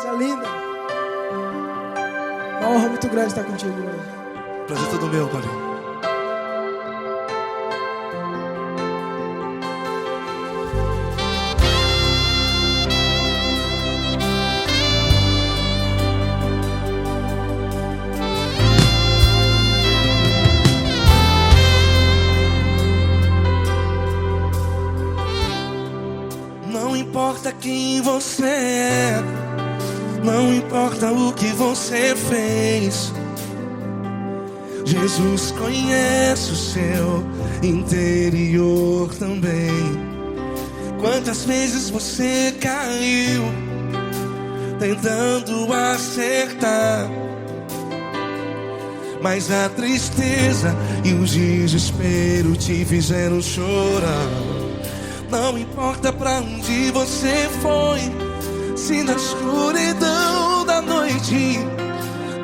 Coisa linda. Uma honra muito grande estar contigo hoje. Prazer todo meu, Paulinho. Não importa quem você é, não importa o que você fez, Jesus conhece o seu interior também. Quantas vezes você caiu tentando acertar, mas a tristeza e o desespero te fizeram chorar. Não importa pra onde você foi, se na escuridão da noite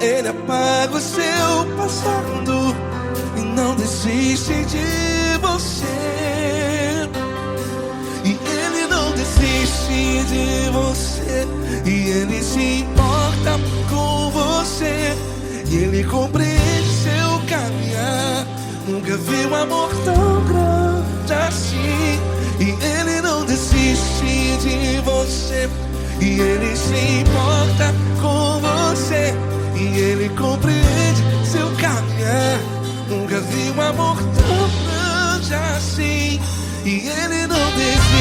Ele apaga o seu passado e não desiste de você. E Ele não desiste de você, e Ele se importa com você, e Ele compreende seu caminhar. Nunca vi um amor tão grande assim. E Ele não desiste de você, e Ele se importa com você, e Ele compreende seu caminhar. Nunca vi um amor tão grande assim. E Ele não desiste.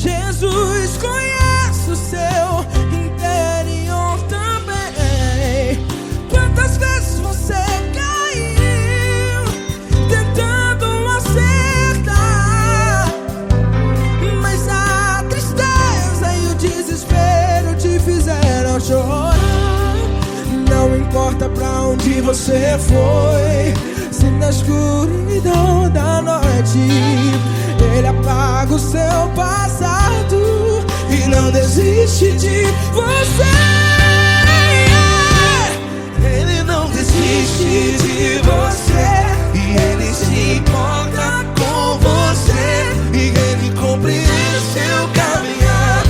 Jesus conhece o seu interior também. Quantas vezes você caiu tentando acertar, mas a tristeza e o desespero te fizeram chorar. Não importa pra onde você foi, se na escuridão da noite Ele apaga o seu passado e não desiste de você. Ele não desiste de você, e Ele se importa com você, e Ele compreende seu caminhar.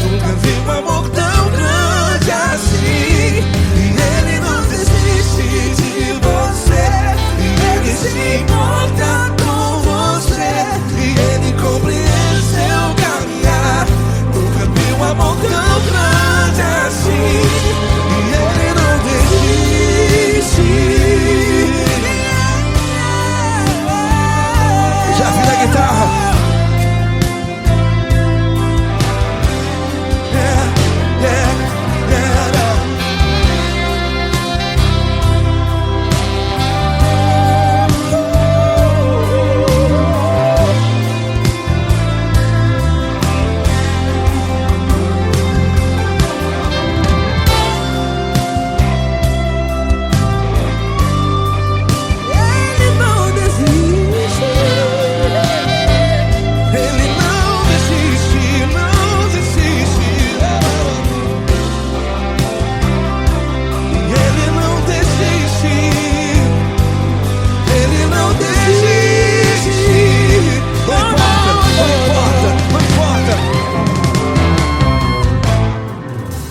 Nunca vi um amor tão grande assim. E Ele não desiste de você, e Ele se importa com você, e Ele compreende seu caminhar. Nunca vi um amor tão grande assim. E Ele não desiste. Já vi na guitarra.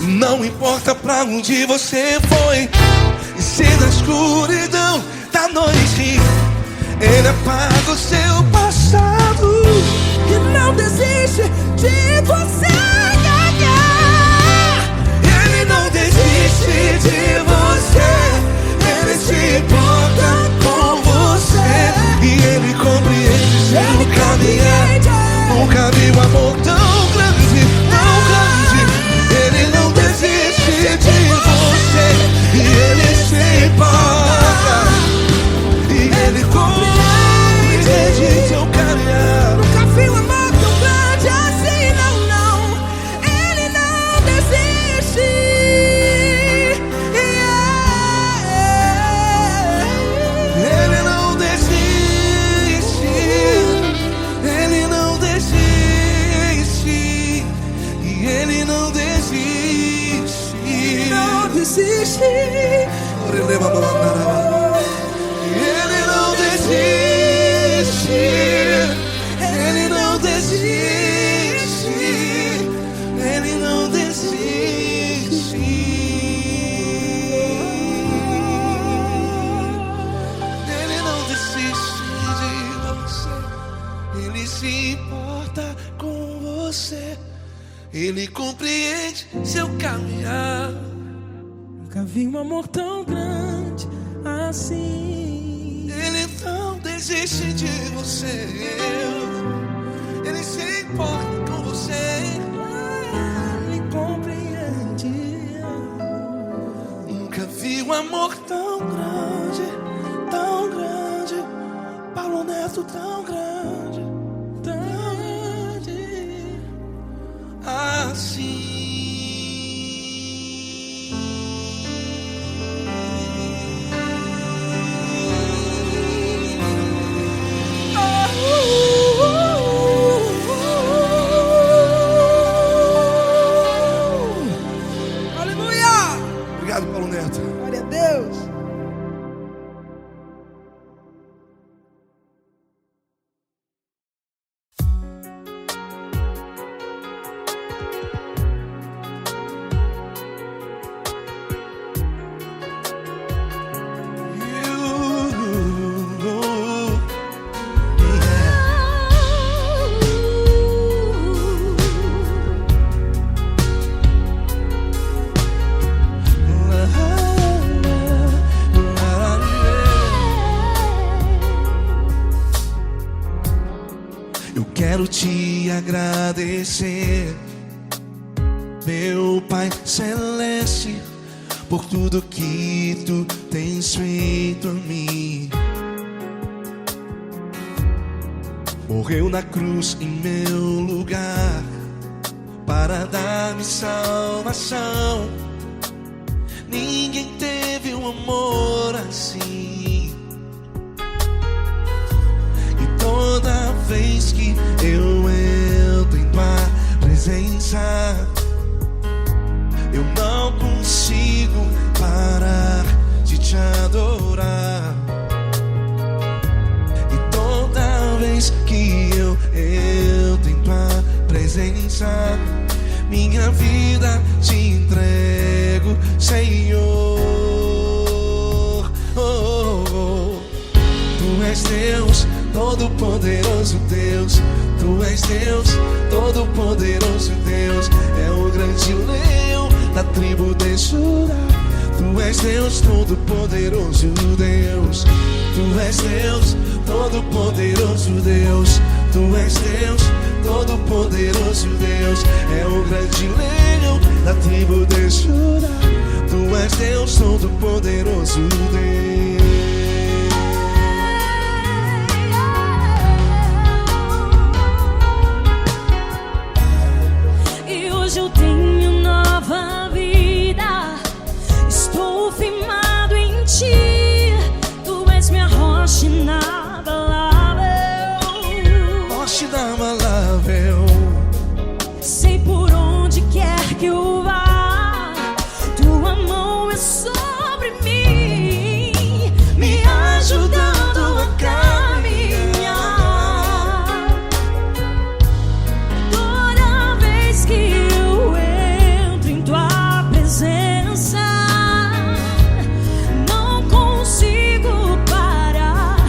Não importa pra onde você foi, e se na escuridão da noite Ele apaga o seu passado E não desiste de você. Ele não desiste de você, Ele se importa com você, e Ele compreende seu caminhar. Nunca vi um amor tão grande, tão grande. Ele não desiste de você, e Ele se importa, e Ele compreende se importa com você. Ele compreende seu caminhar. Nunca vi um amor tão grande assim. Ele não desiste de você. Ele se importa com você. Ele compreende. Nunca vi um amor tão grande, tão grande. Paulo Neto tão grande, tão grande assim. Obrigado, Paulo Neto. Glória a Deus. Eu quero te agradecer, meu Pai Celeste, por tudo que tu tens feito a mim. Morreu na cruz em meu lugar para dar-me salvação. Ninguém teve um amor assim. E toda vez que eu entro em tua presença, eu não consigo parar de te adorar. E toda vez que eu entro em tua presença, minha vida te entrego, Senhor. Oh, oh, oh. Tu és Deus, Todo-Poderoso Deus. Tu és Deus, Todo-Poderoso Deus. É o grande leão da tribo de Judá. Tu és Deus, Todo-Poderoso Deus. Tu és Deus, Todo-Poderoso Deus. Tu és Deus, Todo-Poderoso Deus. É o grande leão da tribo de Judá. Tu és Deus, Todo-Poderoso Deus. E hoje eu tenho nova vida. Estou firmado em ti. Tu és minha rocha inabalável. Rocha inabalável. Sei por onde quer que eu vá, tua mão é sobre mim, me ajudando a caminhar. Toda vez que eu entro em tua presença, não consigo parar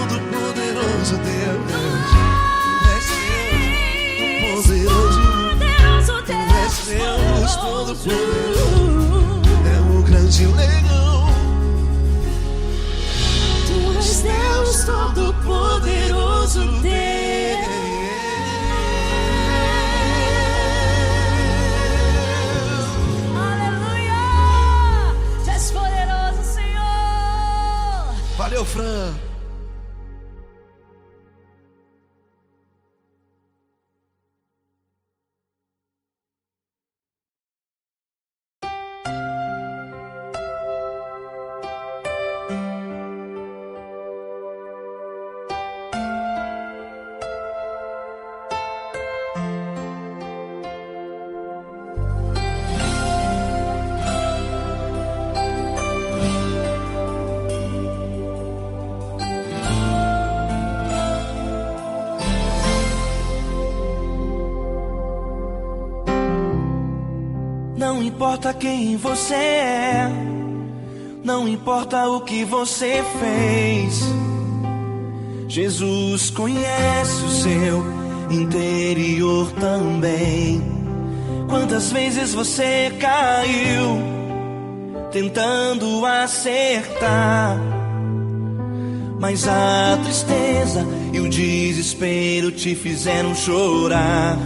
Todo-Poderoso Deus, Deus Todo-Poderoso, é o grande leão. Tu és Deus Todo-Poderoso, Deus. Aleluia! Tu és poderoso, Senhor. Valeu, Fran. Não importa quem você é, não importa o que você fez, Jesus conhece o seu interior também. Quantas vezes você caiu tentando acertar, mas a tristeza e o desespero te fizeram chorar.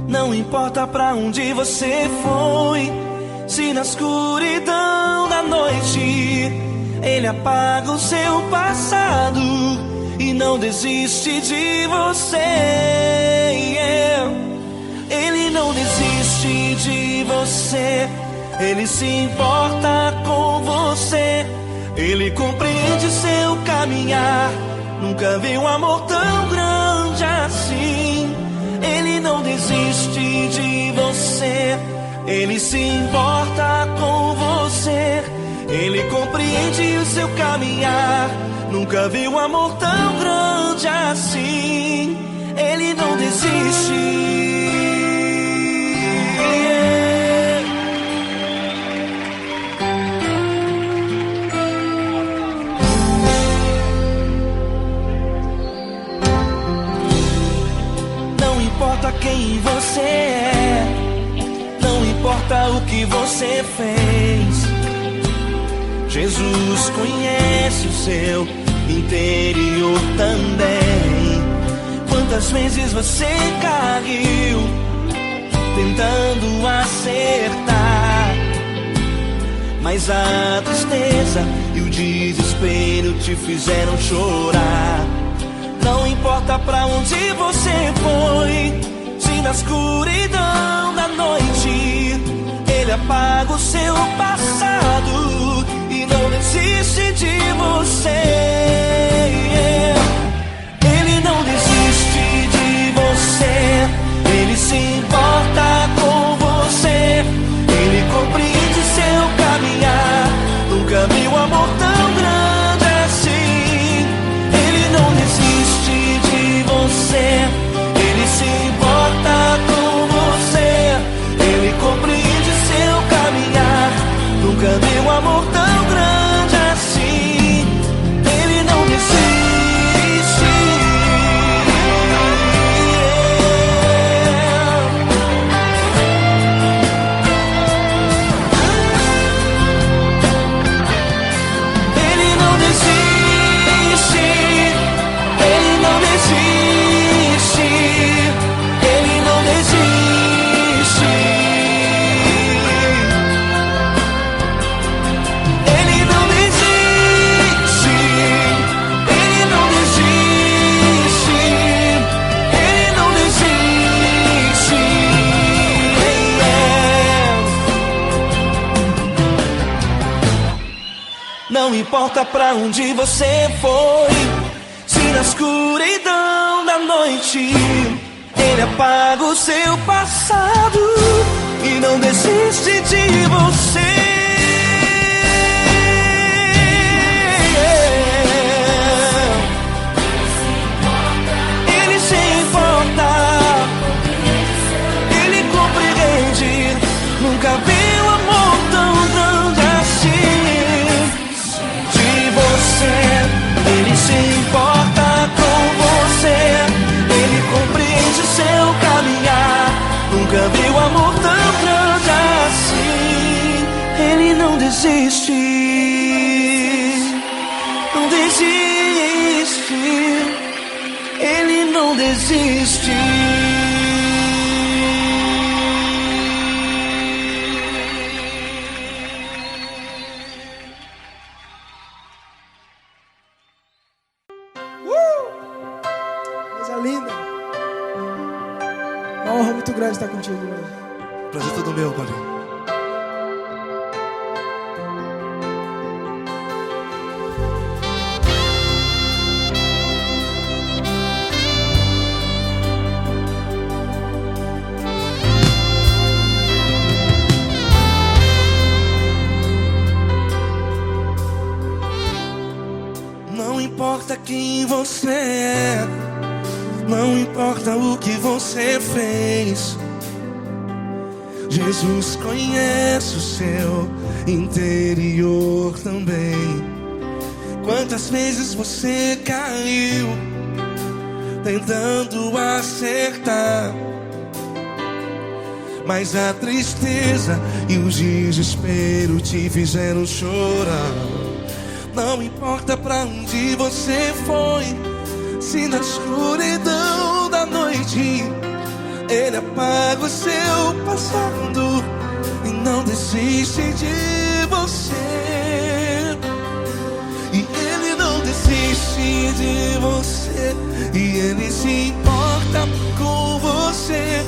Não importa pra onde você foi, se na escuridão da noite Ele apaga o seu passado e não desiste de você. Ele não desiste de você, Ele se importa com você, Ele compreende seu caminhar. Nunca vi um amor tão grande assim. Ele não desiste de você, Ele se importa com você, Ele compreende o seu caminhar. Nunca vi um amor tão grande assim. Ele não desiste. Não importa quem você é, não importa o que você fez, Jesus conhece o seu interior também. Quantas vezes você caiu tentando acertar, mas a tristeza e o desespero te fizeram chorar. Não importa pra onde você foi, se na escuridão da noite Ele apaga o seu passado e não desiste de você. Ele não desiste de você, Ele se importa com você, Ele compreende seu caminhar. Nunca vi um amor tão grande assim. Ele não desiste de você, Ele se importa com você, Ele compreende seu caminhar. Nunca vi um amor tão grande assim. Ele não desiste. Ele não desiste. Ele não desiste. Ele não desiste. Ele não desiste. Ele não desiste. Ele não desiste. Não importa pra onde você foi, se na escuridão da noite Ele apaga o seu passado e não desiste de você. Ele se importa, Ele compreende. Nunca vi um amor tão grande assim. De você, Ele se importa. desiste, não desiste, Ele não desiste. Coisa linda. Uma honra muito grande estar contigo hoje. Prazer todo meu, Paulinho. Não importa quem você é, não importa o que você fez, Jesus conhece o seu interior também. Quantas vezes você caiu tentando acertar, mas a tristeza e o desespero te fizeram chorar. Não importa pra onde você foi, se na escuridão da noite Ele apaga o seu passado e não desiste de você. E Ele não desiste de você, e Ele se importa com você,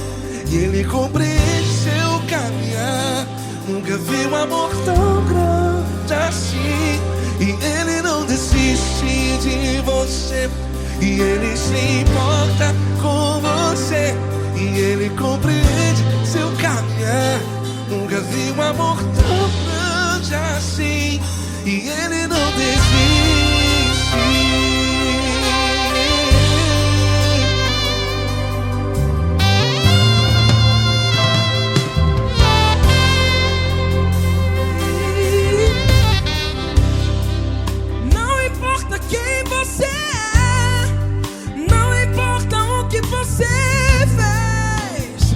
e Ele compreende seu caminhar. Nunca vi um amor tão grande assim. E Ele não desiste de você, e Ele se importa com você, e Ele compreende seu caminhar. Nunca vi um amor tão grande assim. E Ele não desiste. Quem você é, não importa o que você fez,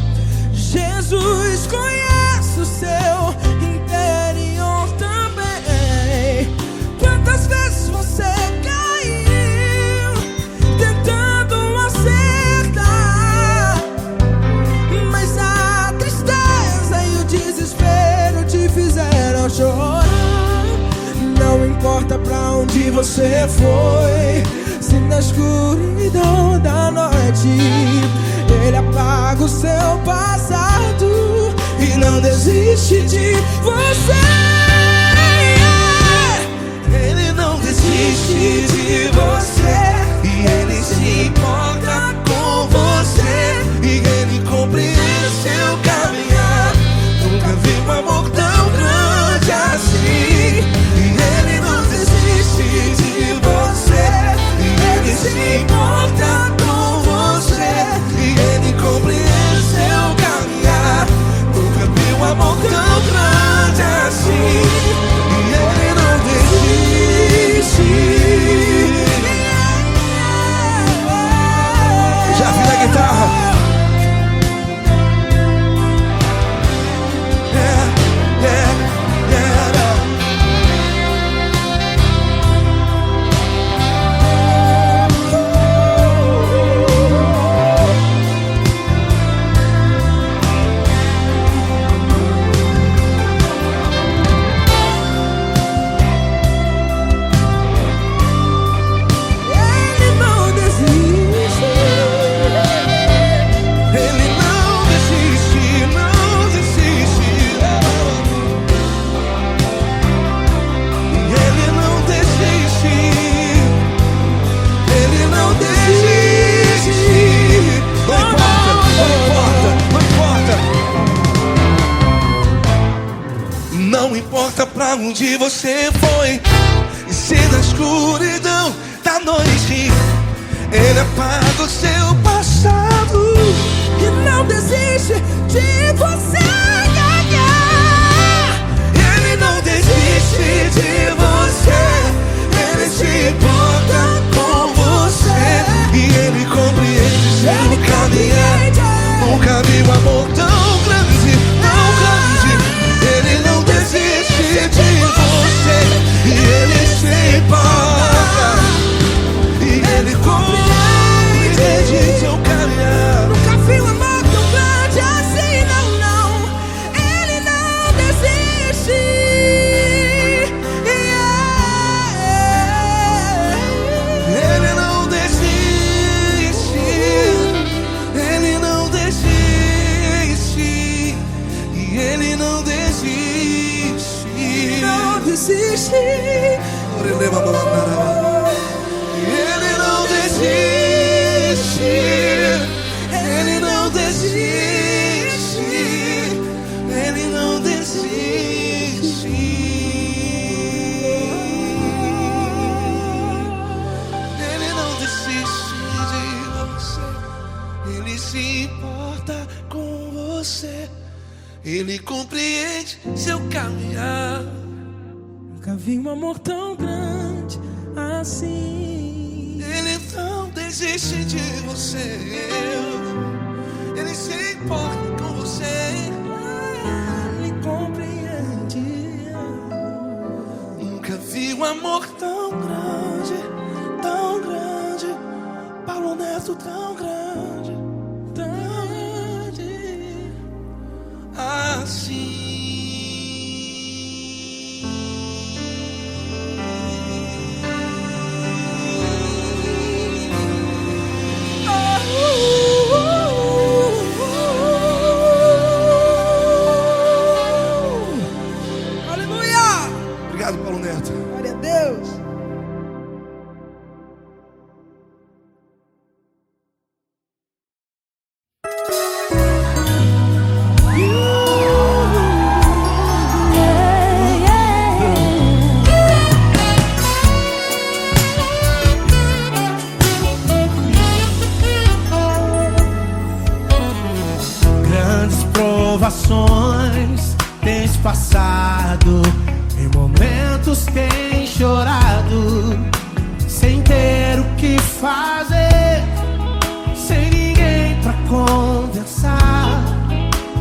Jesus conhece o seu interior também. Quantas vezes você caiu tentando acertar, mas a tristeza e o desespero te fizeram chorar. Não importa pra onde você foi, se na escuridão da noite Ele apaga o seu passado e não desiste de você. Ele não desiste de você, e Ele se importa com você, e Ele compreende seu caminhar. Nunca vi um amor tão grande assim. Ele não desiste de você, e Ele se importa com você, e Ele compreende seu caminhar. Nunca vi um amor tão grande assim. E Ele não desiste. Já vi a guitarra. Não importa pra onde você foi, e se na escuridão da noite Ele apaga o seu passado E não desiste de você. Ele não desiste de você, Ele se importa com você, e Ele compreende seu caminhar. Nunca vi um amor tão grande, tão grande. Ele não desiste de Ele se importa com você. Ele compreende seu caminhar. Nunca vi um amor tão grande assim. Ele não desiste de você. Ele se importa com você. Ele compreende. Nunca vi um amor tão grande, tão grande. Paulo Neto tão grande, tão grande assim. Obrigado, Paulo Neto. Glória a Deus. Grandes provações tens passado, em momentos tem chorado, sem ter o que fazer, sem ninguém pra conversar,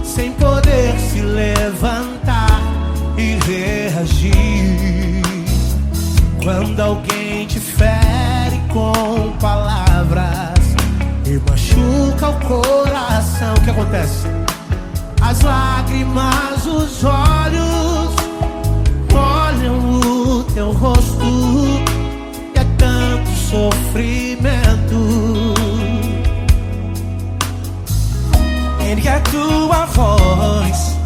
sem poder se levantar e reagir. Quando alguém te fere com palavras e machuca o coração, o que acontece? As lágrimas, os olhos olham o teu rosto, e é tanto sofrimento. Ergue a tua voz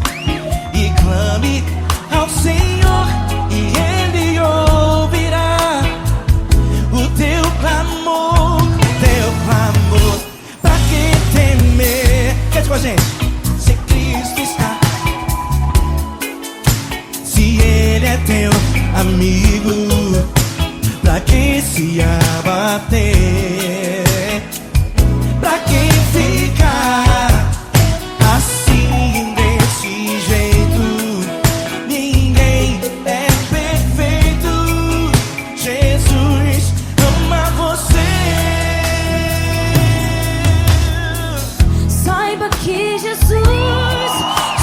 e clame ao Senhor, e Ele ouvirá o teu clamor, Pra que temer? Cante com a gente. Se Cristo está, se Ele é teu amigo, pra que se abater? Pra que ficar assim desse jeito? Ninguém é perfeito. Jesus ama você. Saiba que Jesus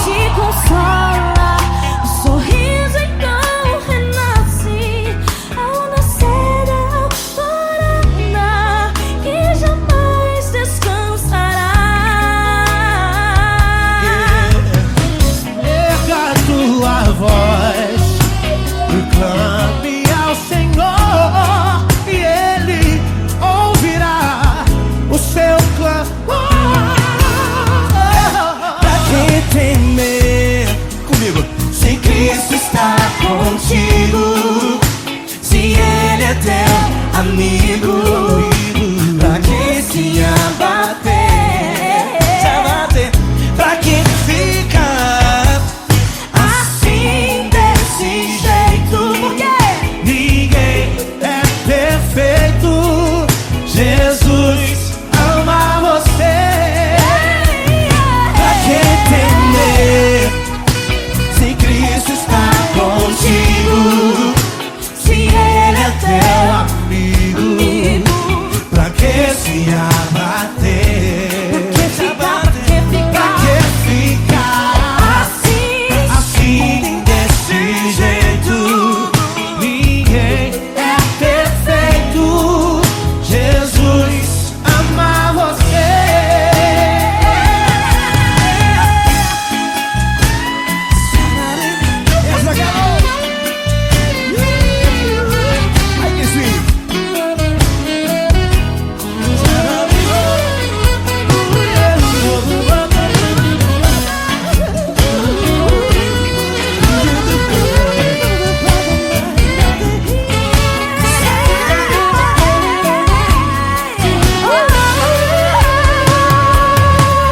te consola. O sorriso então renasce ao nascer da alvorada, e jamais descansará. Erga a tua voz e clame ao Senhor, e Ele ouvirá o seu clamor. Pra que temer? Comigo. Se Cristo está contigo, se Ele é teu amigo, pra que se abater? Pra que ficar assim desse jeito? Porque ninguém é perfeito. Jesus ama você. Pra que temer? Se Cristo está contigo, se Ele é teu amigo, pra que se abater? Pra que ficar assim desse jeito? Ninguém é perfeito. Jesus ama você. Essa garota. Ai que sim.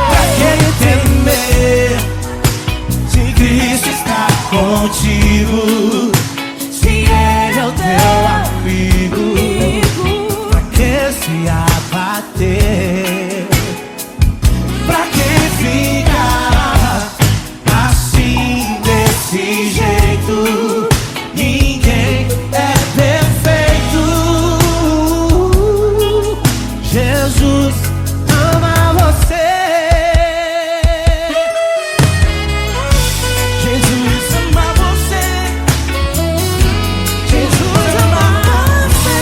Pra que temer? Se Cristo está contigo, se Ele é o teu amigo, pra que se abater? Jesus ama você. Jesus ama você. Jesus ama você.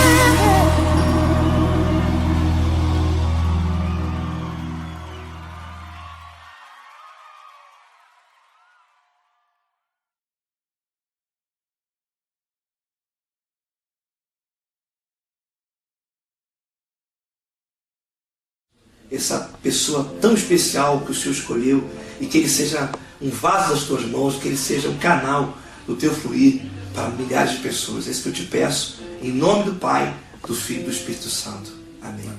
Essa pessoa tão especial que o Senhor escolheu, e que ele seja um vaso das tuas mãos, que ele seja um canal do teu fluir para milhares de pessoas. É isso que eu te peço, em nome do Pai, do Filho e do Espírito Santo. Amém.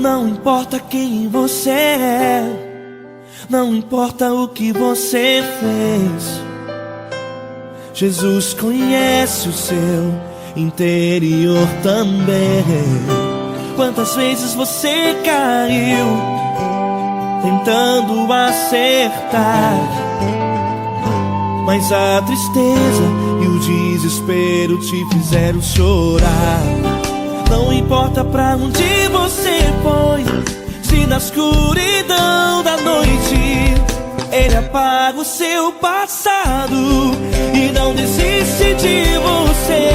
Não importa quem você é, não importa o que você fez, Jesus conhece o seu interior também. Quantas vezes você caiu tentando acertar, mas a tristeza e o desespero te fizeram chorar. Não importa pra onde você foi, se na escuridão da noite Ele apaga o seu passado e não desiste de você.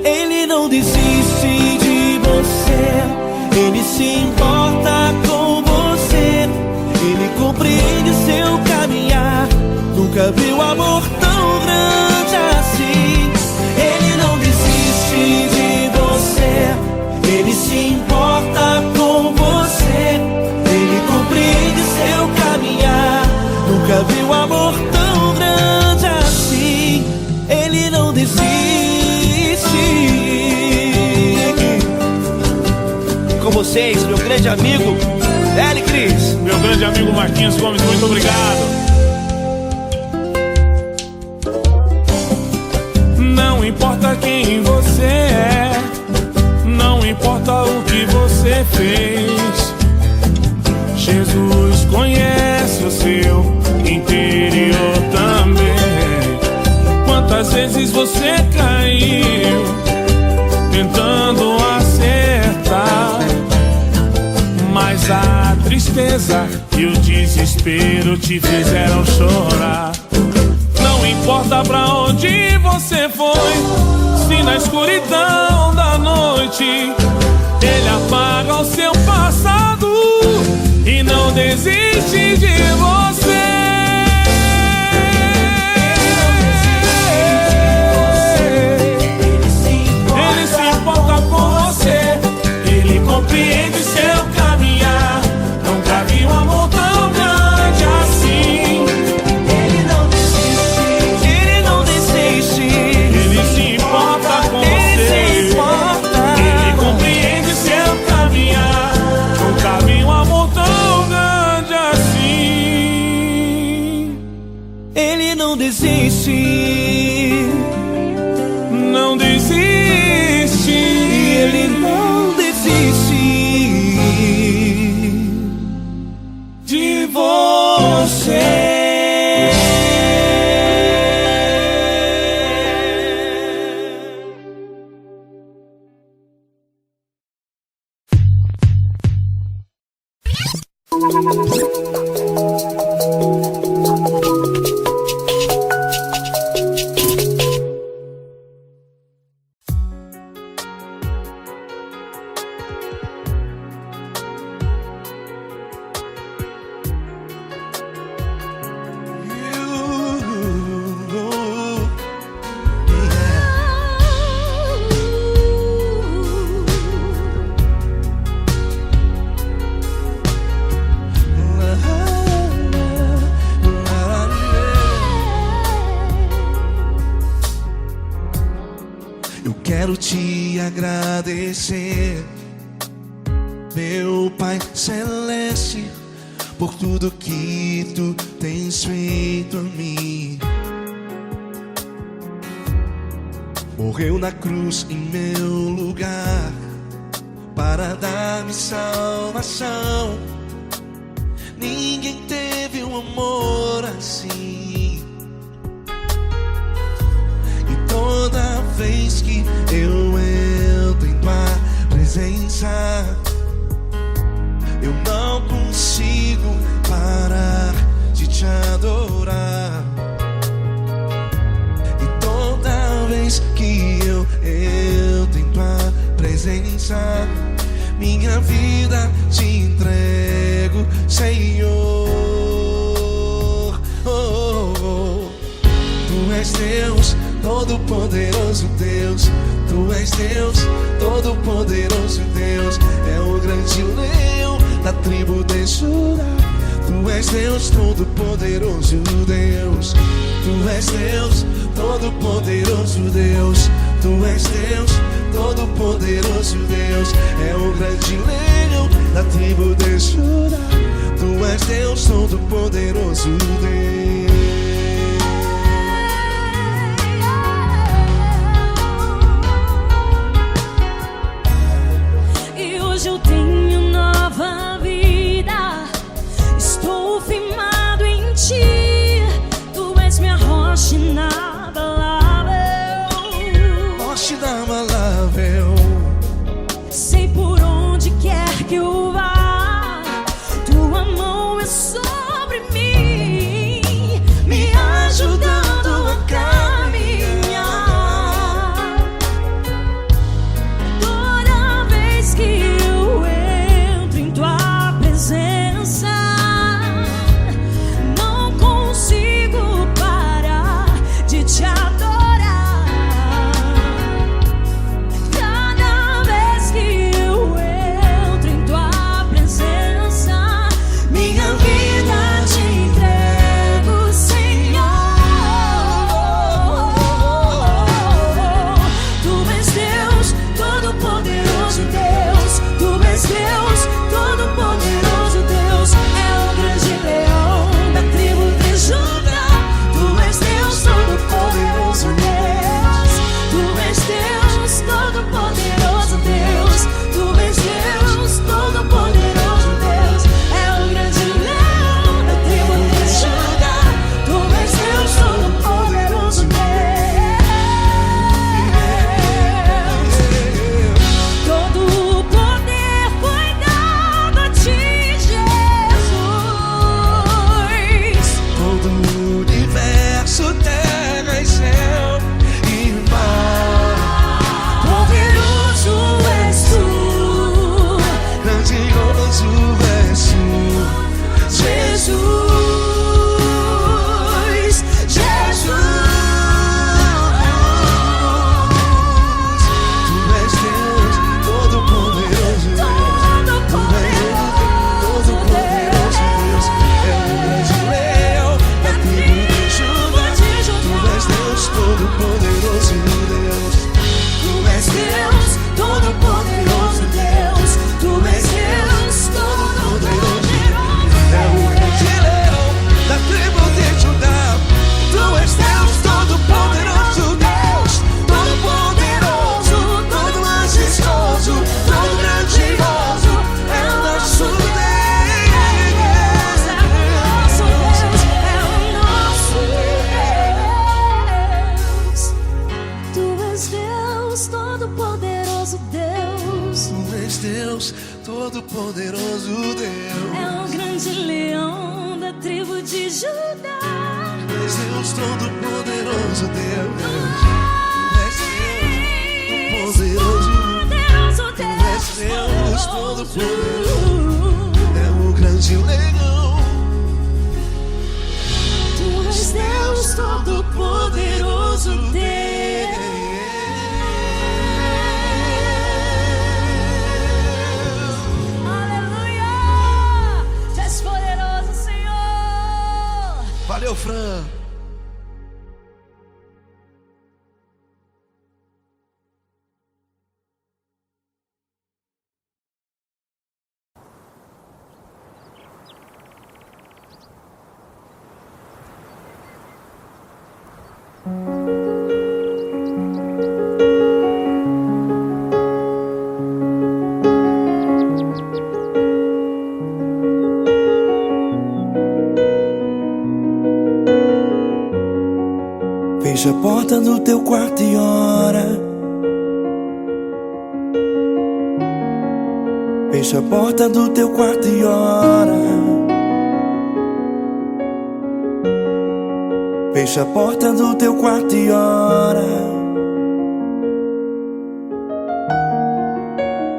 Ele não desiste de você, Ele se importa com você, Ele compreende seu caminhar. Nunca viu amor tão grande assim. Ele não desiste de você, Ele se importa com você, Ele compreende seu caminhar. Nunca viu amor tão grande assim. Ele não desiste. Com vocês, meu grande amigo L. Cris. Meu grande amigo Marquinhos Gomes, muito obrigado. Não importa quem você é, não importa o que você fez, Jesus conhece o seu interior também. Quantas vezes você caiu tentando acertar, mas a tristeza e o desespero te fizeram chorar. Não importa pra onde você foi, se na escuridão da noite Ele apaga o seu passado e não desiste de você. Ele se importa com você, Ele compreende seu caminhar. Nunca vi um amor tão grande assim. Ele não desiste, Ele não desiste. Ele se importa com você, Ele compreende seu caminhar. Nunca vi um amor tão grande assim. Ele não desiste, não desiste. Ele não desiste De você. quero te agradecer, meu Pai Celeste, por tudo que tu tens feito a mim. Morreu na cruz em meu lugar para dar-me salvação. Ninguém teve um amor assim. E toda vez que eu entro em tua presença, eu não consigo parar de te adorar. E toda vez que eu entro em tua presença, minha vida te entrego, Senhor. Tu és Deus, Todo-Poderoso Deus. Tu és Deus, Todo-Poderoso Deus. É o grande leão da tribo de Judá. Tu és Deus, Todo-Poderoso Deus. Tu és Deus, Todo-Poderoso Deus. Tu és Deus, Todo-Poderoso Deus. É o grande leão da tribo de Judá. Tu és Deus, Todo-Poderoso Deus. E hoje eu tenho nova vida, estou firmado em ti. Tu és minha rocha inabalável, Rocha inabalável. sei por onde quer que eu vá, tua mão é sobre mim, me ajudando a caminhar. Toda vez que eu entro em tua presença, não consigo parar de te adorar. Cada vez que eu entro em tua presença, minha vida te entrego, Senhor. Tu és Deus, Todo-Poderoso Deus. Tu és Deus, Todo-Poderoso Deus. É o grande leão da tribo de Judá. Tu és Deus, Todo-Poderoso Deus. Tu és Deus, Todo-Poderoso Deus. Tu és Deus, Todo-Poderoso Deus. É o grande leão da tribo de Judá. Tu és Deus, Todo-Poderoso Deus. Todo o poder foi dado a ti, Jesus. Todo o universo, terra e céu e mar. Poderoso és tu, Grandioso és tu, Jesus. Jesus. Tu és Deus, Todo-Poderoso Deus. Tu és Todo-Poderoso Deus. É o grande leão da tribo de Judá. Tu és Deus, Todo-Poderoso Deus. Tu és Deus, Todo-Poderoso Deus. Tu és Deus, Todo-Poderoso. É o grande leão da tribo de Judá. Tu és Deus, Todo-Poderoso Deus. Todo-Poderoso, todo majestoso, todo grandioso. É o nosso Deus. É o nosso Deus. Tu és Deus, Todo-Poderoso Deus. Tu és Deus, Todo-Poderoso Deus. É o grande leão da tribo de Judá. Tu és Deus, Todo-Poderoso Deus. Tu és Deus, Todo-Poderoso. Poderoso Tu és Deus. Deus, Todo-Poderoso. É o grande leão. Tu és Deus, Todo-Poderoso Deus. Aleluia! Tu és poderoso, Senhor. Valeu, Fran. Fecha a porta do teu quarto e ora. Fecha a porta do teu quarto e ora. Fecha a porta do teu quarto e ora.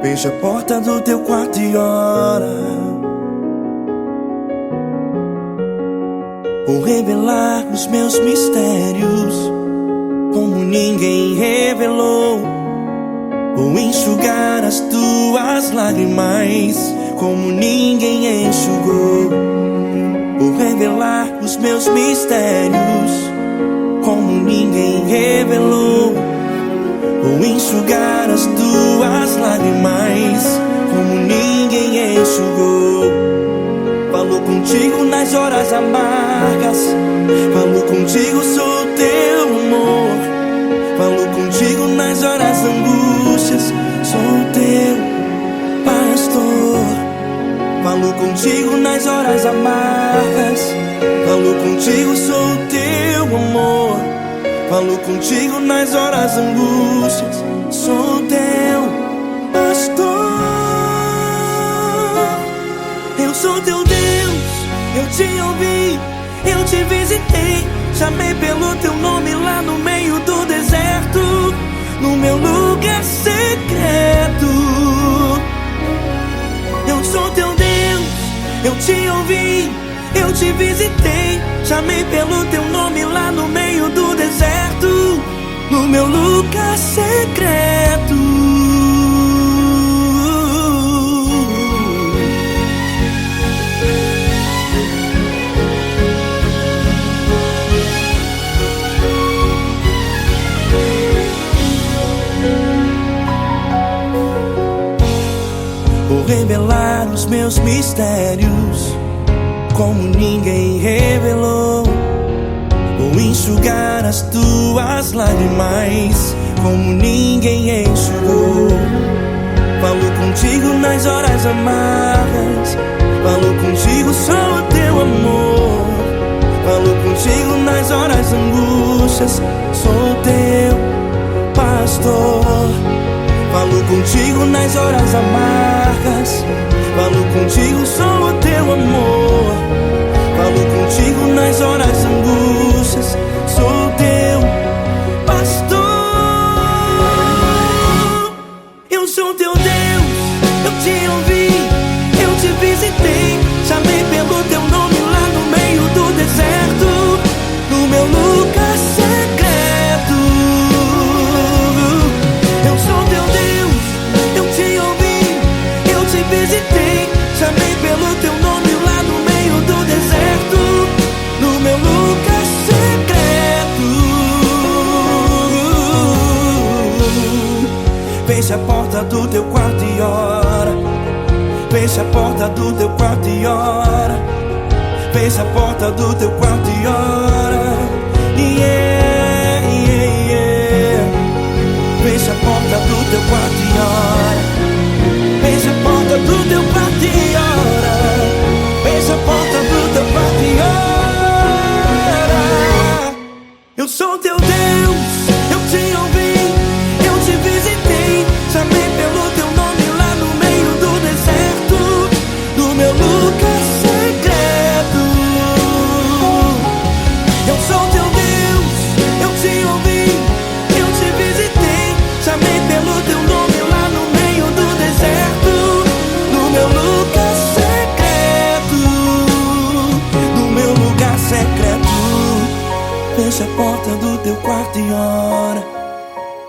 Fecha a porta do teu quarto e ora. Vou revelar os meus mistérios como ninguém revelou. Vou enxugar as tuas lágrimas como ninguém enxugou. Vou revelar os meus mistérios como ninguém revelou. Vou enxugar as tuas lágrimas como ninguém enxugou. Falo contigo nas horas amargas, falo contigo, sou teu amor. Falo contigo nas horas angústias, sou teu pastor. Falo contigo nas horas amargas, falo contigo, sou teu amor. Falo contigo nas horas angústias, sou teu pastor. Eu sou teu Deus, eu te ouvi, eu te visitei. Chamei pelo teu nome lá no meio do deserto, no meu lugar secreto. Eu sou teu Deus, eu te ouvi, eu te visitei. Chamei pelo teu nome lá no meio do deserto, no meu lugar secreto. Vou revelar os meus mistérios como ninguém revelou. Vou enxugar as tuas lágrimas como ninguém enxugou. Falo contigo nas horas amargas, falo contigo, sou teu amor. Falo contigo nas horas angústias, sou teu pastor. Falo contigo nas horas amargas, falo contigo, sou teu amor. Falo contigo nas horas angústias, sou teu pastor. Eu sou teu Deus, eu te ouvi, eu te visitei. Chamei pelo teu nome lá no meio do deserto, no meu lugar secreto. Eu sou teu Deus, eu te ouvi, eu te visitei. Chamei pelo teu nome lá no meio do deserto, no meu lugar secreto. Fecha a porta do teu quarto e ora. Fecha a porta do teu quarto e ora. Fecha a porta do teu quarto e ora. Yeah, yeah, yeah. Fecha a porta do teu quarto e ora. Fecha a porta do teu quarto e ora. Fecha a porta do teu quarto e ora. Eu sou teu Deus, eu te ouvi, eu te visitei. Chamei pelo teu nome lá no meio do deserto, no meu lugar secreto. Eu sou teu Deus, eu te ouvi, eu te visitei. Chamei pelo teu nome lá no meio do deserto, no meu lugar secreto, no meu lugar secreto. Fecha a porta do teu quarto e ora.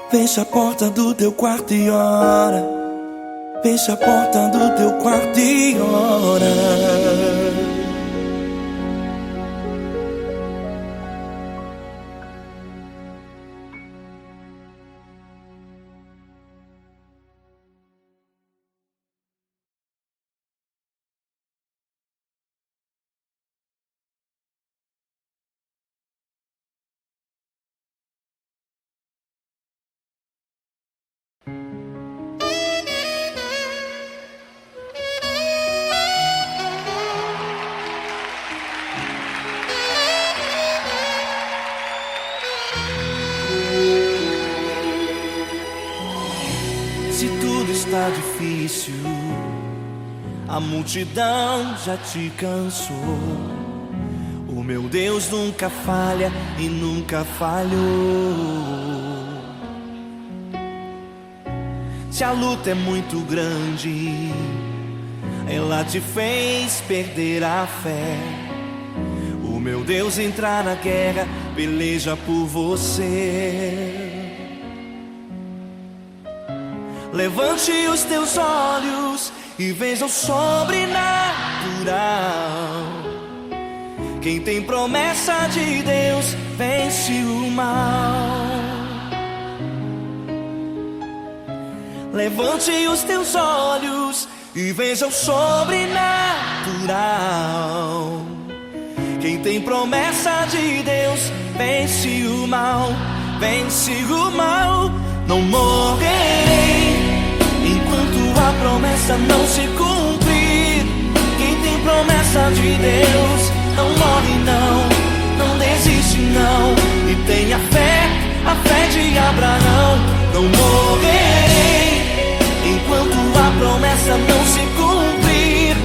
Fecha a porta do teu quarto e ora. Fecha a porta do teu quarto e ora. difícil, a multidão já te cansou. O meu Deus nunca falha e nunca falhou. Se a luta é muito grande, ela te fez perder a fé. O meu Deus entrar na guerra, peleja por você. Levante os teus olhos e veja o sobrenatural. Quem tem promessa de Deus vence o mal. Levante os teus olhos e veja o sobrenatural. Quem tem promessa de Deus vence o mal, vence o mal. Não morrerei enquanto a promessa não se cumprir. Quem tem promessa de Deus não morre não, não desiste não. E tenha fé, a fé de Abraão. Não morrerei enquanto a promessa não se cumprir.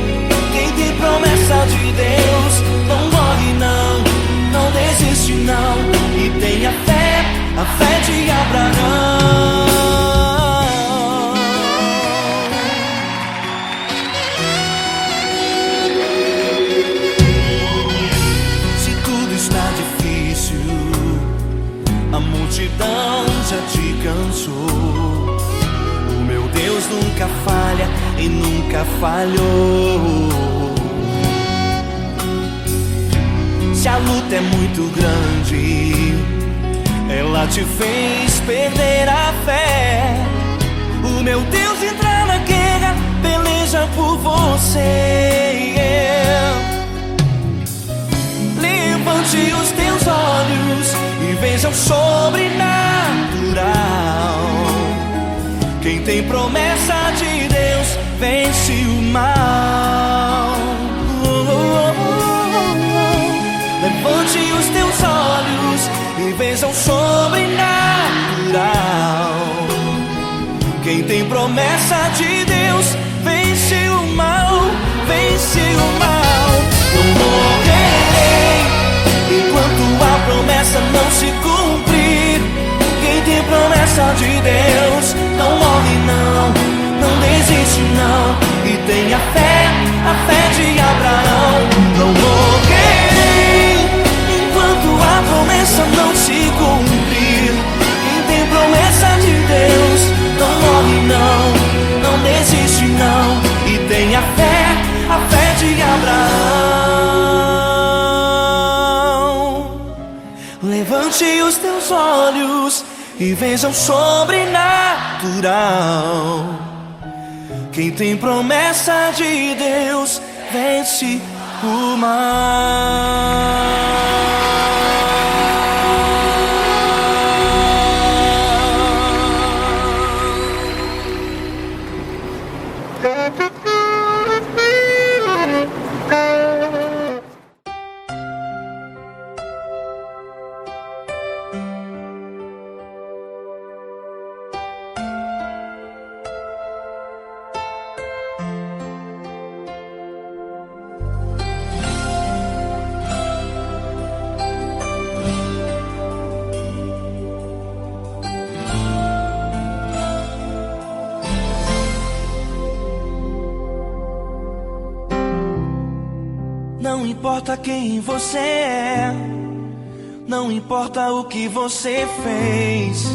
Quem tem promessa de Deus não morre não, não desiste não. E tenha fé, a fé de Abraão. Se tudo está difícil, a multidão já te cansou. Deus nunca falha e nunca falhou. Se a luta é muito grande, ela te fez perder a fé. O meu Deus entrar na guerra, peleja por você. Levante os teus olhos e veja o sobrenatural. Quem tem promessa de Deus vence o mal. Levante os teus olhos e veja o sobrenatural. Quem tem promessa de Deus vence o mal, vence o mal. Não morrerei enquanto a promessa não se cumprir. Quem tem promessa de Deus não morre não, não desiste não. E tenha fé, a fé de Abraão. Não morrerei enquanto a promessa não se cumprir. Quem tem promessa de Deus não morre não, não desiste não. E tenha fé, a fé de Abraão. Levante os teus olhos e veja o sobrenatural. Quem tem promessa de Deus vence o mal. Não importa quem você é, não importa o que você fez,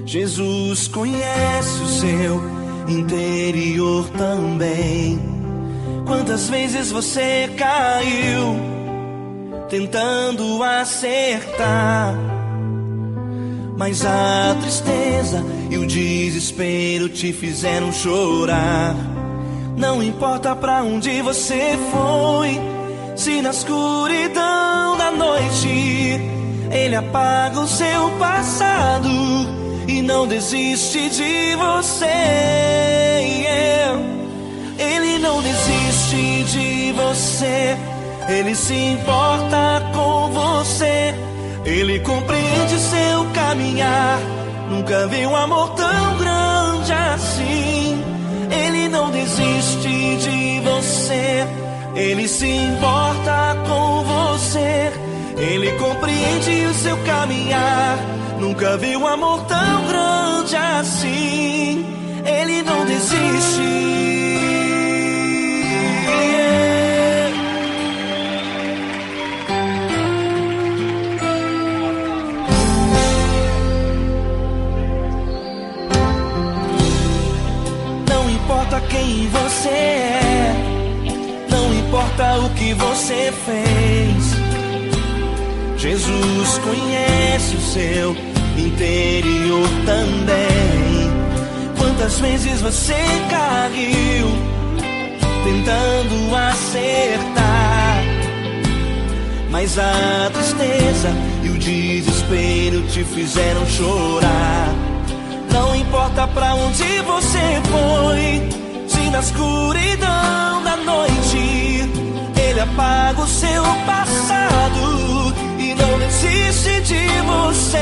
Jesus conhece o seu interior também. Quantas vezes você caiu tentando acertar, mas a tristeza e o desespero te fizeram chorar. Não importa pra onde você foi, se na escuridão da noite Ele apaga o seu passado e não desiste de você. Ele não desiste de você, Ele se importa com você. Ele compreende seu caminhar, nunca vi um amor tão grande assim. Ele se importa com você, Ele compreende o seu caminhar. Nunca vi um amor tão grande assim. Ele não desiste. Não importa quem você é, não importa o que você fez, Jesus conhece o seu interior também. Quantas vezes você caiu tentando acertar, mas a tristeza e o desespero te fizeram chorar. Não importa pra onde você foi, se na escuridão da noite Ele apaga o seu passado e não desiste de você.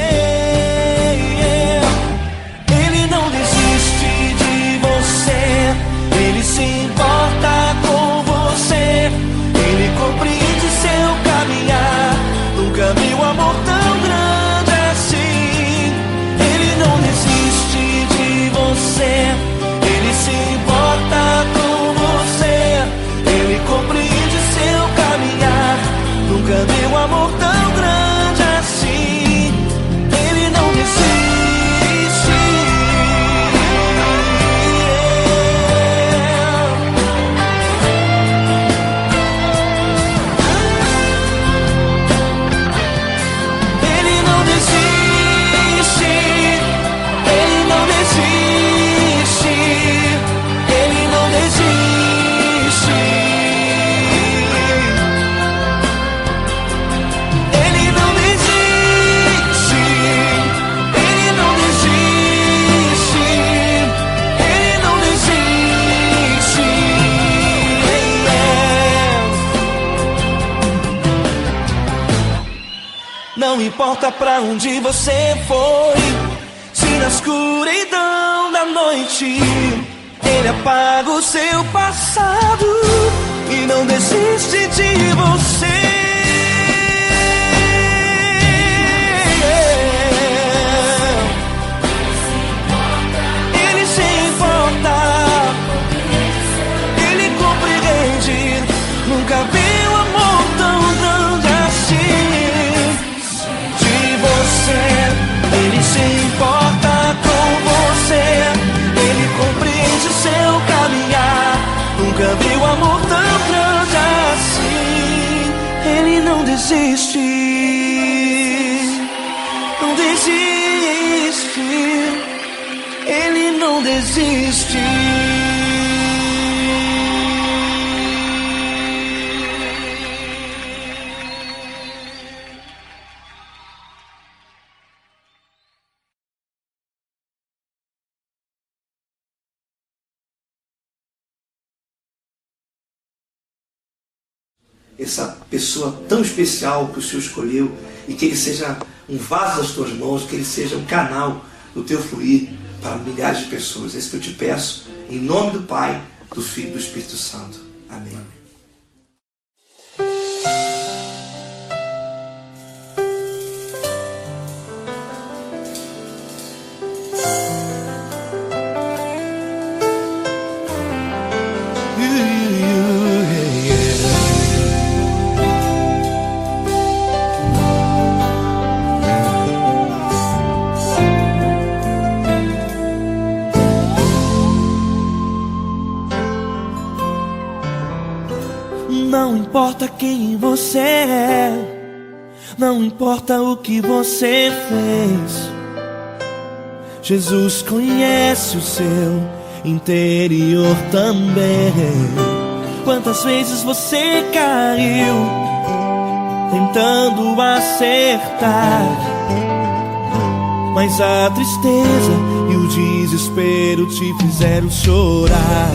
Ele não desiste de você, Ele se importa com você, Ele compreende seu caminhar. Nunca vi um amor tão grande assim. Ele não desiste de você, Ele se importa com você, Ele compreende seu caminhar. Nunca vi um amor tão grande assim. Ele não desiste. Ele não desiste. Ele não desiste. Ele não desiste. Ele não desiste. Ele não desiste. Ele não desiste. Não importa pra onde você foi, se na escuridão da noite Ele apaga o seu passado e não desiste de você. Ele se importa, Ele compreende. Nunca vi um amor tão grande assim. De você, Ele se importa com você, Ele compreende o seu caminhar. Nunca vi um amor tão grande assim. Ele não desiste. Não desiste. Ele não desiste. Essa pessoa tão especial que o Senhor escolheu, e que Ele seja um vaso das tuas mãos, que Ele seja um canal do teu fluir para milhares de pessoas. É isso que eu te peço, em nome do Pai, do Filho e do Espírito Santo. Amém. Não importa quem você é, não importa o que você fez, Jesus conhece o seu interior também. Quantas vezes você caiu tentando acertar, mas a tristeza e o desespero te fizeram chorar.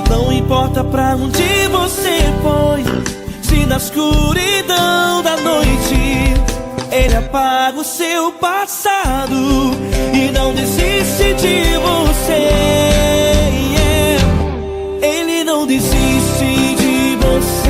Não importa pra onde você foi, se na escuridão da noite Ele apaga o seu passado e não desiste de você. Ele não desiste de você.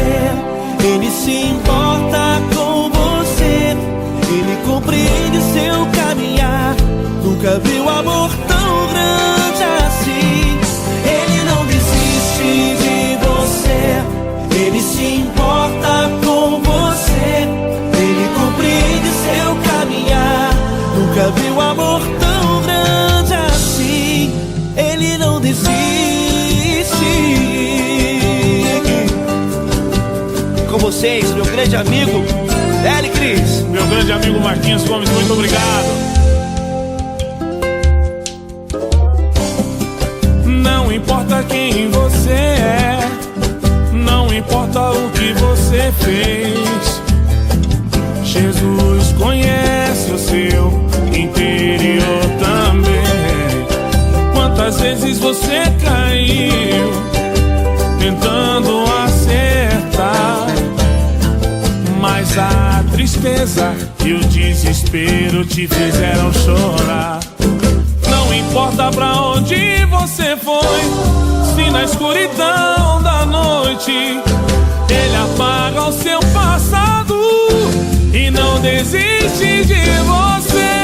vocês, meu grande amigo L. Cris. Meu grande amigo Marquinhos Gomes, muito obrigado. Não importa quem você é, não importa o que você fez, Jesus conhece o seu interior também. Quantas vezes você caiu tentando acertar, mas a tristeza e o desespero te fizeram chorar. Não importa pra onde você foi, se na escuridão da noite Ele apaga o seu passado e não desiste de você.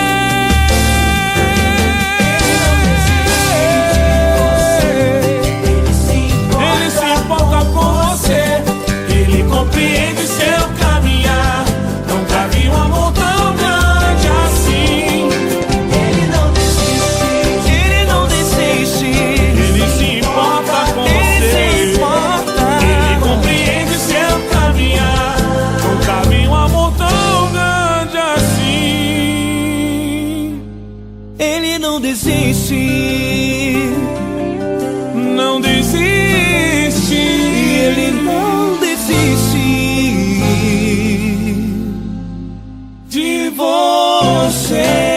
Ele se importa com você, Ele compreende seu caminhar. Nunca vi um amor tão grande assim. Ele não desiste, ele não desiste. Ele se importa com você, Ele compreende seu caminhar. Nunca vi um amor tão grande assim. Ele não desiste, não desiste. ele não desiste De você.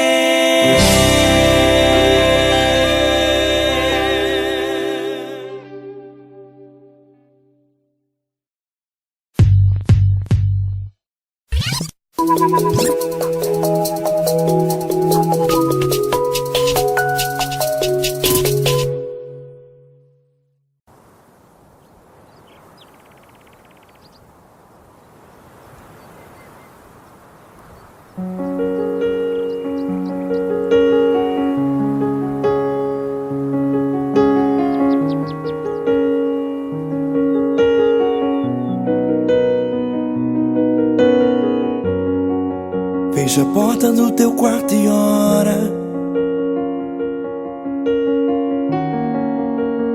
Fecha a porta do teu quarto e ora.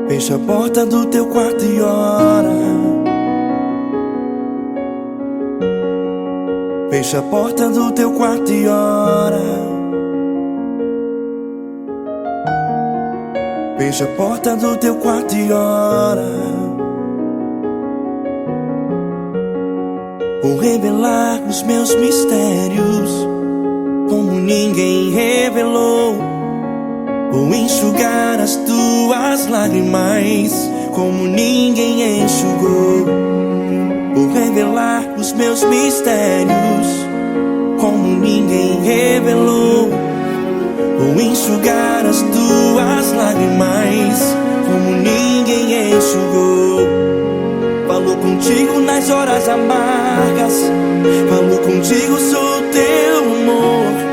Fecha a porta do teu quarto e ora. Fecha a porta do teu quarto e ora. Fecha a porta do teu quarto e ora. Vou revelar os meus mistérios como ninguém revelou. Vou enxugar as tuas lágrimas como ninguém enxugou. Vou revelar os meus mistérios como ninguém revelou. Vou enxugar as tuas lágrimas como ninguém enxugou. Falou contigo nas horas amargas, falou contigo, sou teu amor.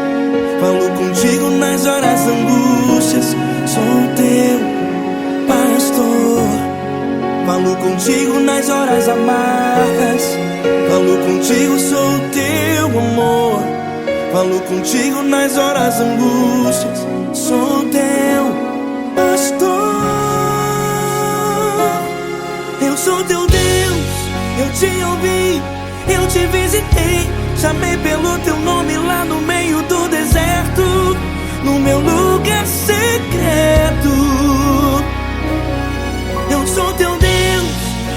Falou contigo nas horas angústias, sou teu pastor. Falou contigo nas horas amargas, falou contigo, sou teu amor. Falou contigo nas horas angústias, sou teu pastor. Eu sou teu Deus, eu te ouvi, eu te visitei. Chamei pelo teu nome lá no meio do deserto, no meu lugar secreto. Eu sou teu Deus,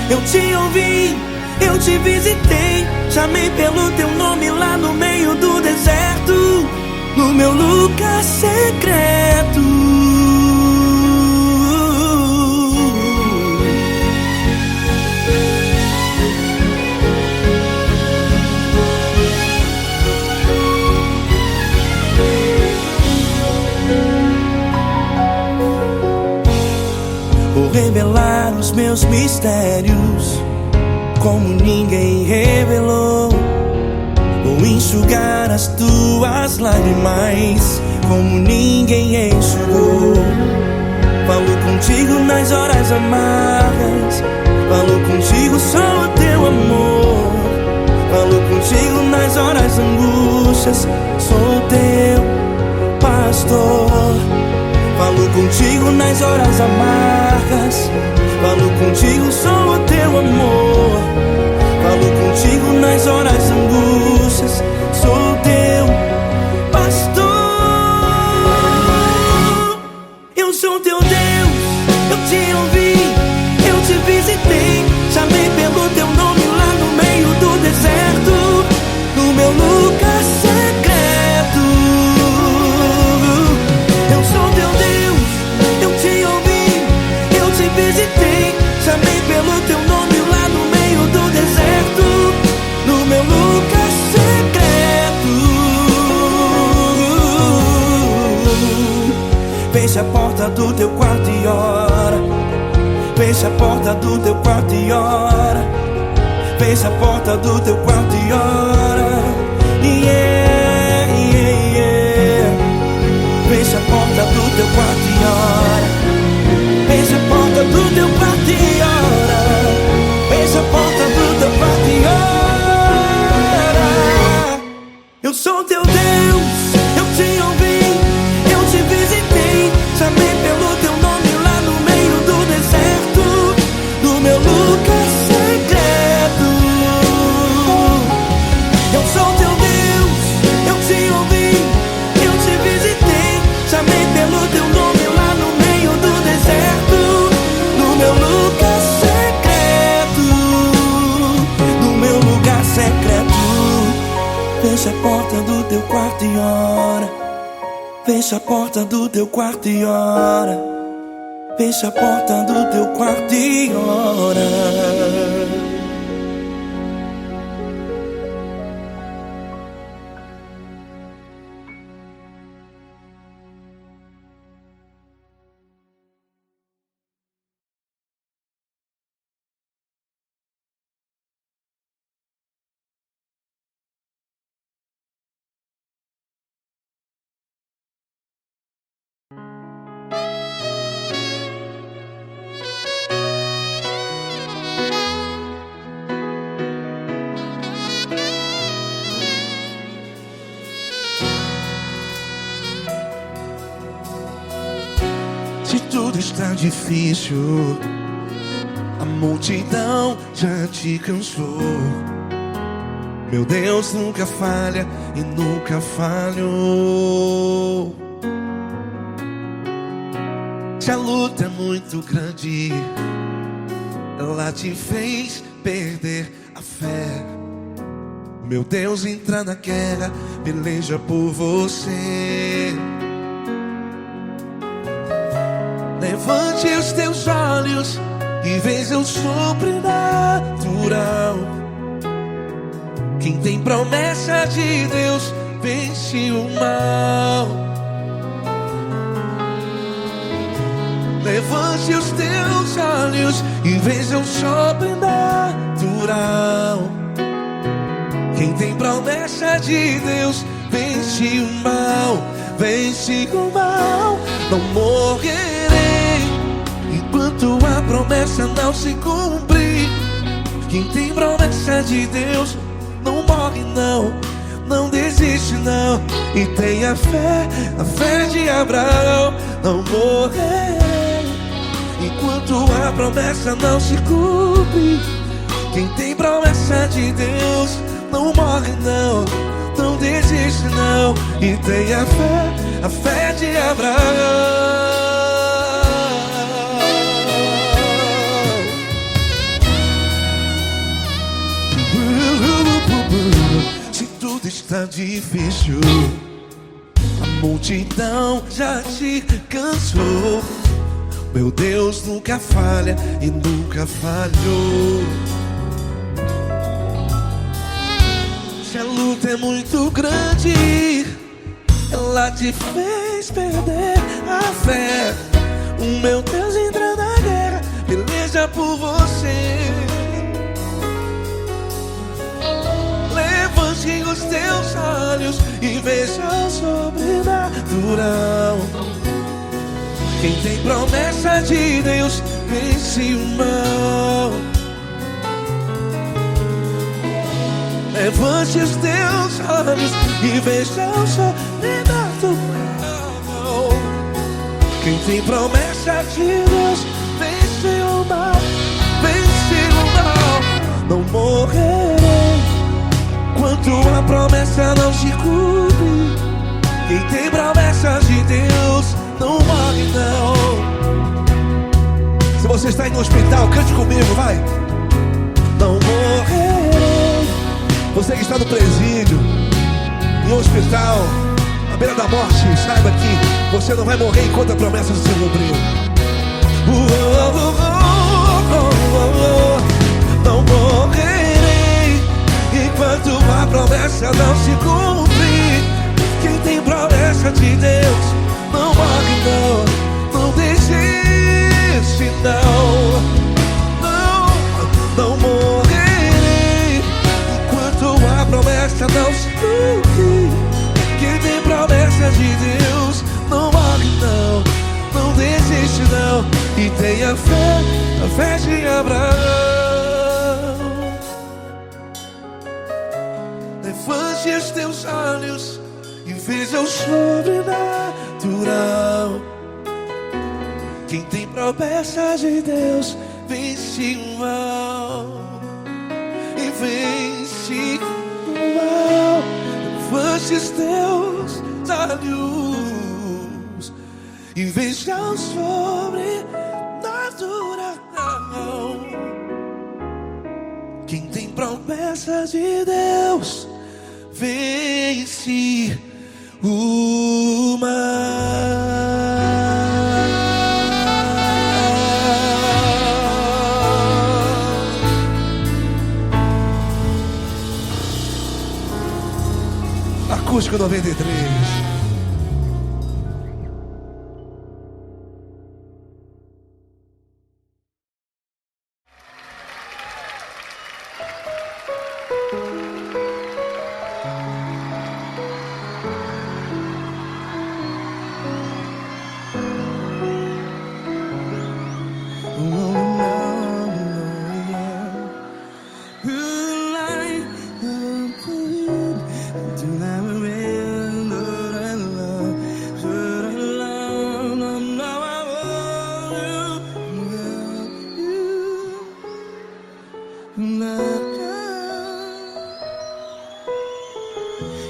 eu te ouvi, eu te visitei. Chamei pelo teu nome lá no meio do deserto, no meu lugar secreto. Vou revelar os meus mistérios como ninguém revelou. Vou enxugar as tuas lágrimas como ninguém enxugou. Falo contigo nas horas amargas, falo contigo, sou o teu amor. Falo contigo nas horas angústias, sou teu pastor. Falo contigo nas horas amargas, falo contigo, sou o teu amor. Falo contigo nas horas angústias. Sou teu pastor. Eu sou teu Deus, eu te ouvi, eu te visitei. Chamei pelo teu nome lá no meio do deserto, no meu lugar secreto. Eu sou teu Deus, eu te ouvi, eu te visitei. Chamei pelo teu nome lá no meio do deserto, no meu lugar secreto. Fecha a porta do teu quarto e ora. Fecha a porta do teu quarto e ora. Fecha a porta do teu quarto e ora. Yeah, yeah, yeah. Fecha a porta do teu quarto e ora. Fecha a porta do teu quarto e ora. Fecha a porta do teu quarto e ora. Eu sou teu Deus, eu te ouvi, eu te visitei. Chamei pelo teu nome lá no meio do deserto, no meu lugar secreto. Eu sou teu Deus, eu te ouvi, eu te visitei. Chamei pelo teu nome lá no meio do deserto, no meu lugar secreto, no meu lugar secreto. Fecha a porta do teu quarto e ora. Fecha a porta do teu quarto e ora. Fecha a porta do teu quarto e ora. Se tudo está difícil, a multidão já te cansou. Meu Deus nunca falha e nunca falhou. Se a luta é muito grande, ela te fez perder a fé. Meu Deus entra na guerra, peleja por você. Levante os teus olhos e veja o sobrenatural. Quem tem promessa de Deus vence o mal. Levante os teus olhos e veja o sobrenatural. Quem tem promessa de Deus vence o mal. Vence o mal. Não morrerei enquanto a promessa não se cumprir. Quem tem promessa de Deus não morre não, não desiste não. E tenha fé, a fé de Abraão. Não morrerei enquanto a promessa não se cumpre. Quem tem promessa de Deus não morre não, não desiste não. E tenha fé, a fé de Abraão. Se tudo está difícil, a multidão já te cansou. Meu Deus nunca falha e nunca falhou. Se a luta é muito grande, ela te fez perder a fé. O meu Deus entra na guerra, peleja por você. Levante os teus olhos e veja o sobrenatural. Quem tem promessa de Deus vence o mal. Levante os teus olhos e veja o sobrenatural. Quem tem promessa de Deus vence o mal. Vence o mal. Não morrer se cumprir. Quem tem promessas de Deus não morre não. Se você está aí no hospital, cante comigo, vai. Não morrerei. Você que está no presídio, em um hospital, à beira da morte, saiba que você não vai morrer enquanto a promessa se cumprir. Não morrerei enquanto a promessa não se cumprir. Quem tem promessa de Deus não morre não. Não desiste não. Não morrerei enquanto a promessa não se cumprir. Quem tem promessa de Deus não morre não. Não desiste não. E tenha fé, a fé de Abraão. Levante os teus olhos e veja o sobrenatural. Quem tem promessa de Deus vence o mal. E vence o mal. Levante os teus olhos e veja o sobrenatural. Quem tem promessa de Deus vence o mal. Acústico 93.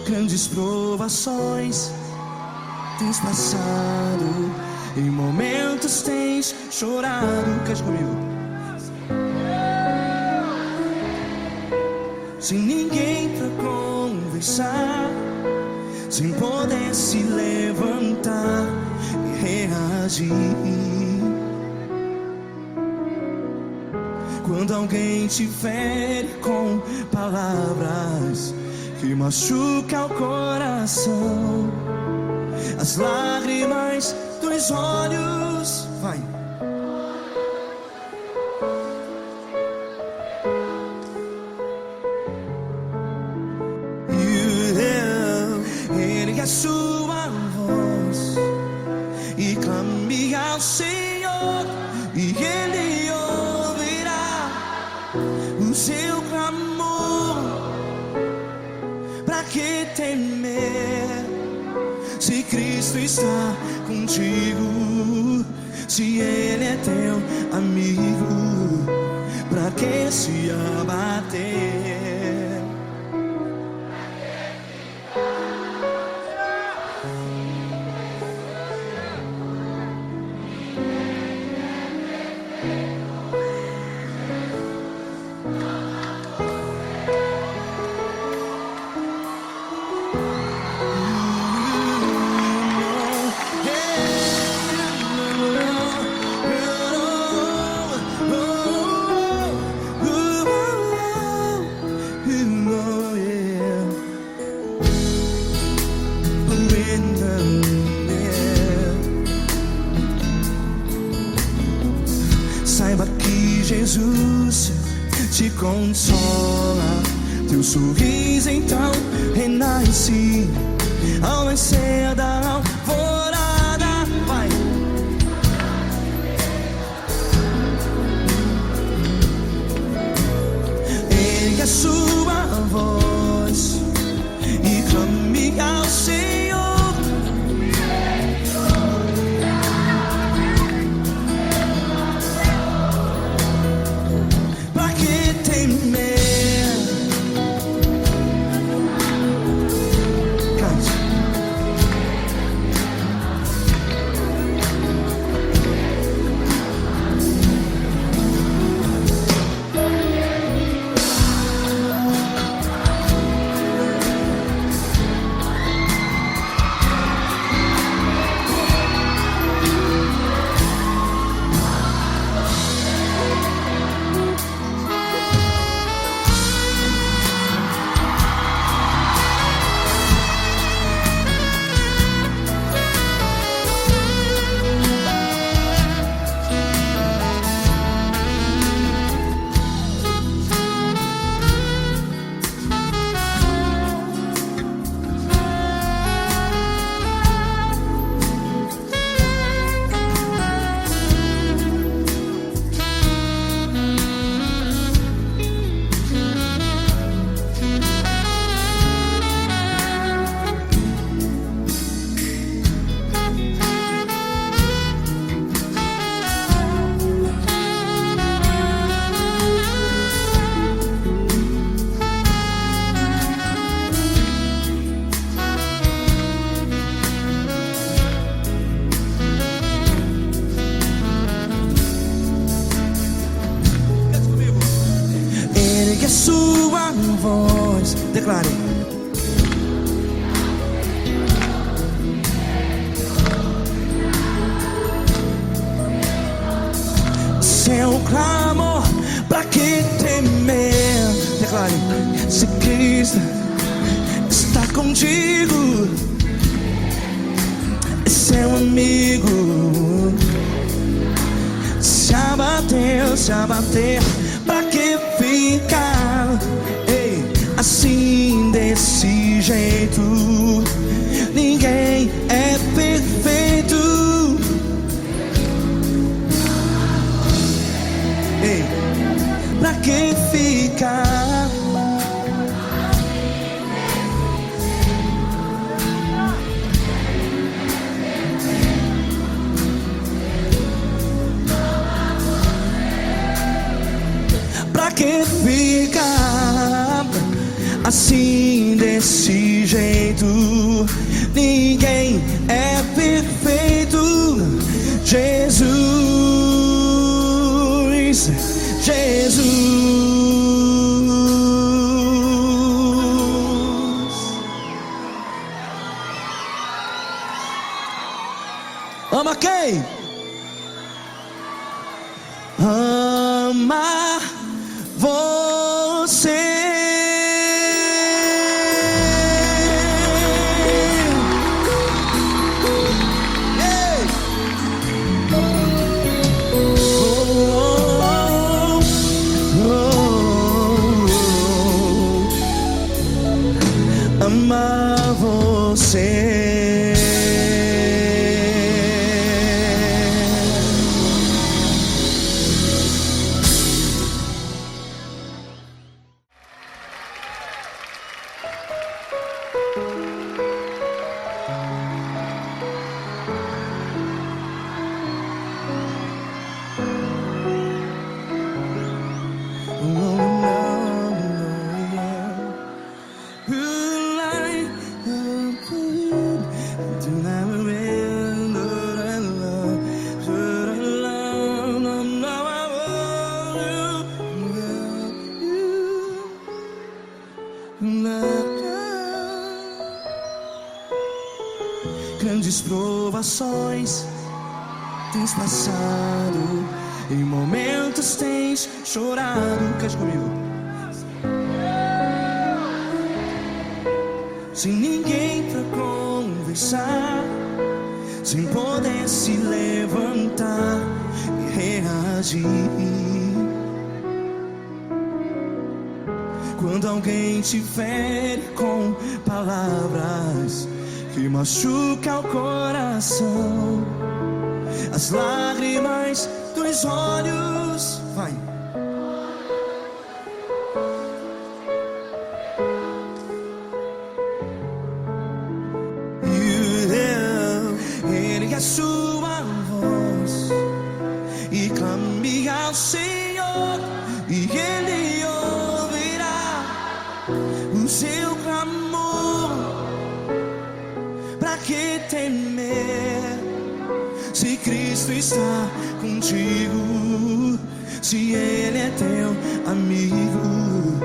Grandes provações tens passado, em momentos tens chorado. Cante comigo. Sem ninguém pra conversar, sem poder se levantar e reagir. Quando alguém te fere com palavras que machuca o coração, as lágrimas dos olhos, vai. Ergue a sua voz e clame ao Senhor, e Ele ouvirá o seu clamor. Pra que temer, se Cristo está contigo? Se Ele é teu amigo, pra que se abater? Saiba que Jesus te consola, teu sorriso então renasce ao nascer da alvorada. Vai. Ergue a sua voz e clame ao Senhor. a sua voz. Declare. Seu clamor, pra que temer? Declare. Se Cristo está contigo, é seu amigo. Se abater, pra que ficar? Ei, assim desse jeito, ninguém é perfeito. Ei, pra que ficar? Pra que ficar assim desse jeito? Ninguém é perfeito. Jesus, ama quem? Ama você. Ei. Ama você. Grandes provações tens passado, em momentos tens chorado. Cante comigo. Sem ninguém pra conversar, sem poder se levantar e reagir. Quando alguém te fere com palavras que machuca o coração, as lágrimas dos olhos, vai. Ergue a sua voz e clame ao Senhor, e Ele ouvirá o seu clamor. Pra que temer? Se Cristo está contigo, se Ele é teu amigo,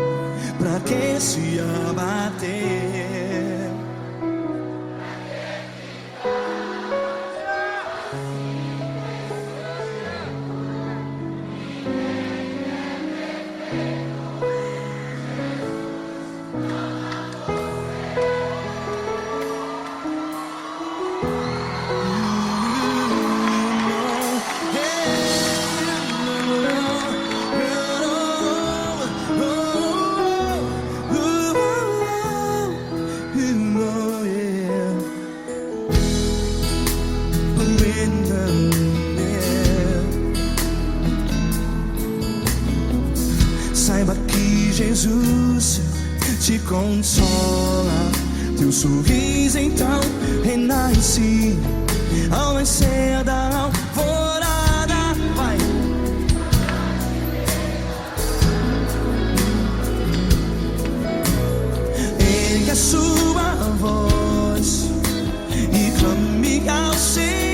pra que se abater? Saiba que Jesus te consola, teu sorriso então renasce ao nascer da alvorada. Vai. Ergue a sua voz e clame ao Senhor.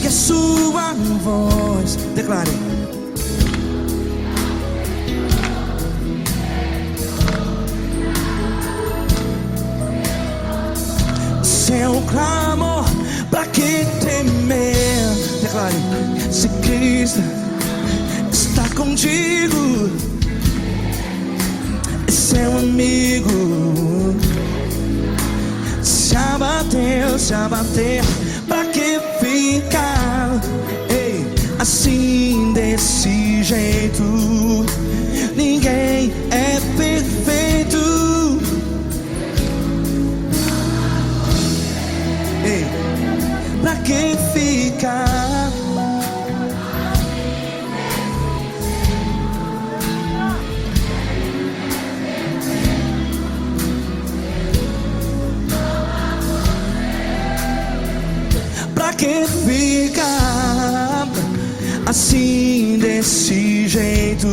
que a sua voz. Declare. Seu clamor, pra que temer? Declare. Se Cristo está contigo, é seu amigo. Se abater, pra que ficar? Ei, assim desse jeito, ninguém é perfeito. Ei, pra que ficar? Pra que ficar assim desse jeito?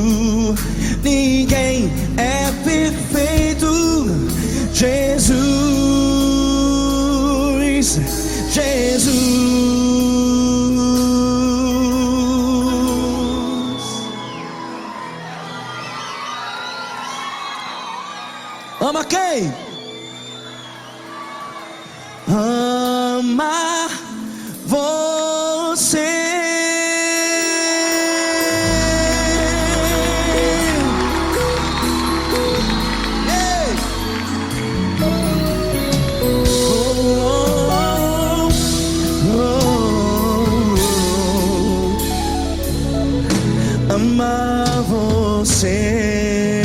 Ninguém é perfeito. Jesus, Jesus. Ama quem? Ama você. Ei. Ama você.